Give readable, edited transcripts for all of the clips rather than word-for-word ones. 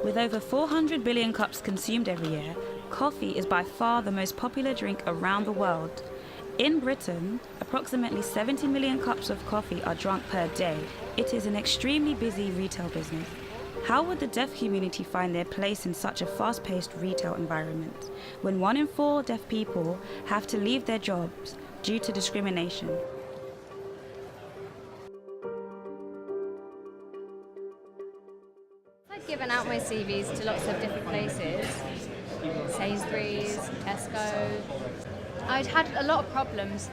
With over 400 billion cups consumed every year, coffee is by far the most popular drink around the world. In Britain, approximately 70 million cups of coffee are drunk per day. It is an extremely busy retail business. How would the deaf community find their place in such a fast-paced retail environment, when 1 in 4 deaf people have to leave their jobs due to discrimination? I'd given out my CVs to lots of different places, Sainsbury's, Tesco. I'd had a lot of problems,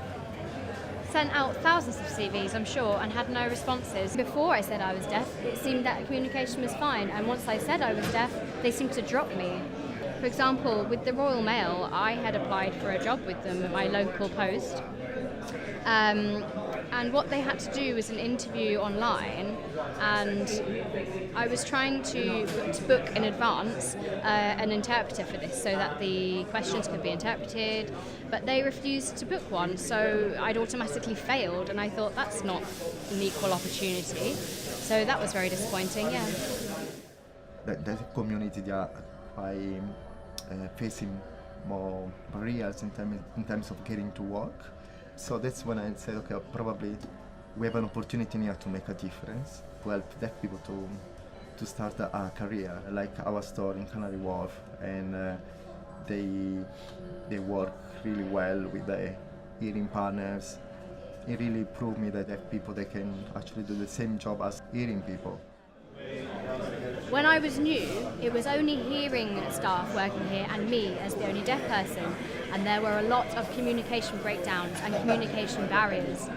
sent out thousands of CVs, I'm sure, and had no responses. Before I said I was deaf, it seemed that communication was fine, and once I said I was deaf, they seemed to drop me. For example, with the Royal Mail, I had applied for a job with them at my local post. And what they had to do was an interview online, and I was trying to book in advance an interpreter for this so that the questions could be interpreted, but they refused to book one, so I'd automatically failed, and I thought that's not an equal opportunity, so that was very disappointing, yeah. The community they are facing more barriers in terms of getting to work. So that's when I said, okay, probably we have an opportunity here to make a difference, to help deaf people to start a career, like our store in Canary Wharf, and they work really well with the hearing partners. It really proved me that deaf people, they can actually do the same job as hearing people. When I was new, it was only hearing staff working here and me as the only deaf person, and there were a lot of communication breakdowns and communication barriers.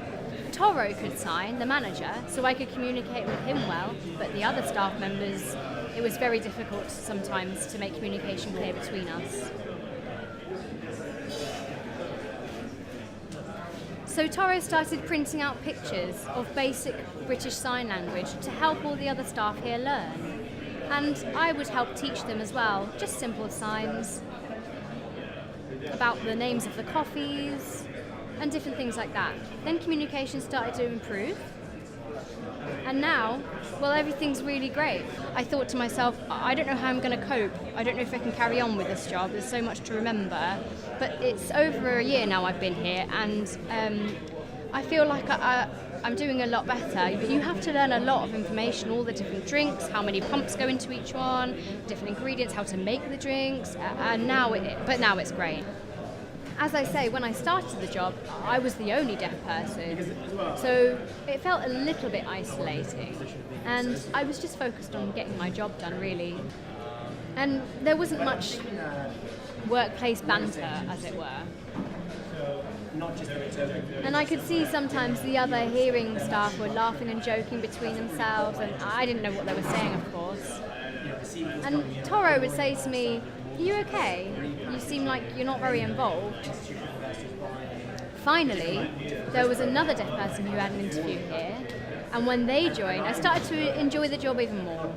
Toro could sign, the manager, so I could communicate with him well, but the other staff members, it was very difficult sometimes to make communication clear between us. So Toro started printing out pictures of basic British Sign Language to help all the other staff here learn. And I would help teach them as well, just simple signs about the names of the coffees and different things like that. Then communication started to improve. And now, well, everything's really great. I thought to myself, I don't know how I'm going to cope. I don't know if I can carry on with this job. There's so much to remember. But it's over a year now I've been here, and I feel like I'm doing a lot better. But you have to learn a lot of information, all the different drinks, how many pumps go into each one, different ingredients, how to make the drinks, and now it's great. As I say, when I started the job, I was the only deaf person, so it felt a little bit isolating, and I was just focused on getting my job done, really. And there wasn't much workplace banter, as it were. And I could see sometimes the other hearing staff were laughing and joking between themselves, and I didn't know what they were saying, of course. And Toro would say to me, "Are you okay? You seem like you're not very involved." Finally, there was another deaf person who had an interview here, and when they joined, I started to enjoy the job even more.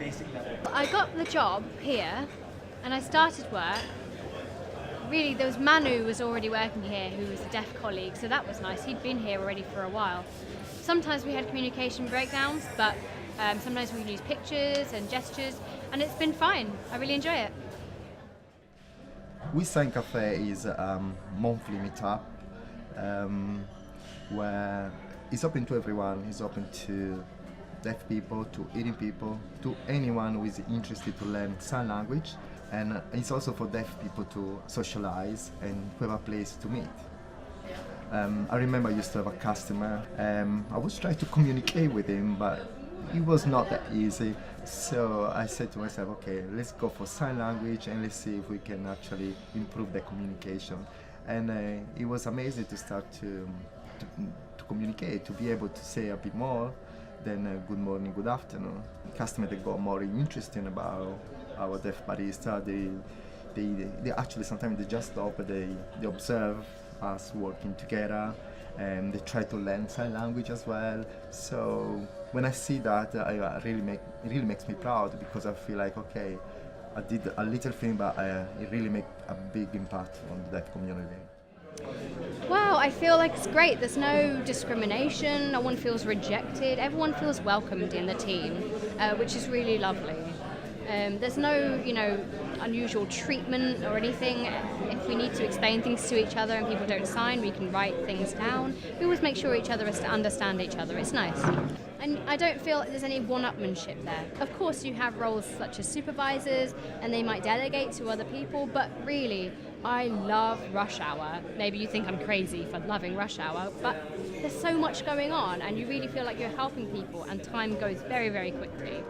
I got the job here, and I started work. Really, there was Manu was already working here, who was a deaf colleague, so that was nice. He'd been here already for a while. Sometimes we had communication breakdowns, but sometimes we use pictures and gestures, and it's been fine. I really enjoy it. WeSignCafe is a monthly meetup where it's open to everyone. It's open to deaf people, to hearing people, to anyone who is interested to learn sign language. And it's also for deaf people to socialize and to have a place to meet. I remember I used to have a customer. I was trying to communicate with him, but it was not that easy. So I said to myself, okay, let's go for sign language and let's see if we can actually improve the communication. And it was amazing to start to communicate, to be able to say a bit more than good morning, good afternoon. Customers that got more interested about our deaf barista, they actually sometimes they just stop, they observe us working together, and they try to learn sign language as well. So when I see that, it really makes me proud, because I feel like, okay, I did a little thing, but it really made a big impact on the deaf community. Wow, I feel like it's great. There's no discrimination, no one feels rejected, everyone feels welcomed in the team, which is really lovely. There's no, unusual treatment or anything. If we need to explain things to each other and people don't sign, we can write things down. We always make sure each other is to understand each other. It's nice. And I don't feel there's any one-upmanship there. Of course, you have roles such as supervisors, and they might delegate to other people, but really, I love rush hour. Maybe you think I'm crazy for loving rush hour, but there's so much going on, and you really feel like you're helping people, and time goes very, very quickly.